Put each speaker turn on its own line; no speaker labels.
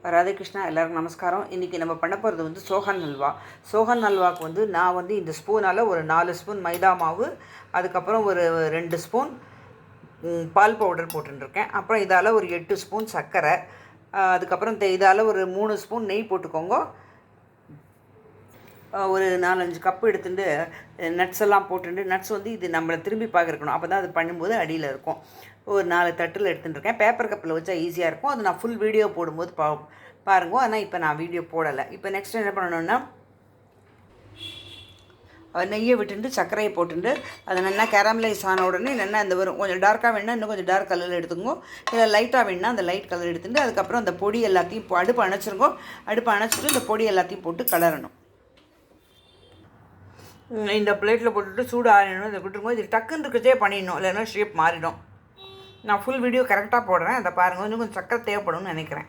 ராதேகிருஷ்ணா எல்லாருக்கும் நமஸ்காரம். இன்றைக்கி நம்ம பண்ண போகிறது வந்து சோகன் அல்வா. சோகன் அல்வாவுக்கு வந்து நான் வந்து இந்த ஸ்பூனால் ஒரு 4 ஸ்பூன் மைதா மாவு, அதுக்கப்புறம் ஒரு 2 ஸ்பூன் பால் பவுடர் போட்டுருக்கேன். அப்புறம் இதால் ஒரு 8 ஸ்பூன் சர்க்கரை, அதுக்கப்புறம் இதால் ஒரு 3 ஸ்பூன் நெய் போட்டுக்கோங்க. ஒரு 4-5 கப்பு எடுத்துட்டு நட்ஸ் எல்லாம் போட்டுட்டு, நட்ஸ் வந்து இது நம்மளை திரும்பி பார்க்கணும், அப்போ தான் அது பண்ணும்போது அடியில் இருக்கும். ஒரு 4 தட்டில் எடுத்துட்டுருக்கேன். பேப்பர் கப்பில் வச்சா ஈஸியாக இருக்கும். அது நான் ஃபுல் வீடியோ போடும்போது பாருங்க. ஆனால் இப்போ நான் வீடியோ போடலை. இப்போ நெக்ஸ்ட் என்ன பண்ணணுன்னா, நெய்யை விட்டுட்டு சர்க்கரையை போட்டுட்டு அதை நல்லா கேரமலைஸ் ஆன உடனே நல்லா இந்த வரும். கொஞ்சம் டார்க்காக வேணுன்னா இன்னும் கொஞ்சம் டார்க் கலரில் எடுத்துக்கோ, இல்லை லைட்டாக வேணுன்னா அந்த லைட் கலர் எடுத்துட்டு அதுக்கப்புறம் அந்த பொடி எல்லாத்தையும் அடுப்பு அணைச்சிருக்கோ. அடுப்பு அணைச்சிட்டு இந்த பொடி எல்லாத்தையும் போட்டு கலரணும். இந்த பிளேட்டில் போட்டுட்டு சூடு ஆறிடணும். இதை விட்டுருங்க. இது டக்குன்னு இருக்கிறதே பண்ணிடணும், இல்லைன்னா ஷேப் மாறிடும். நான் ஃபுல் வீடியோ கரெக்டாக போடுறேன், அதை பாருங்கள். இன்னும் கொஞ்சம் சக்கரை தேவைப்படும்னு நினைக்கிறேன்.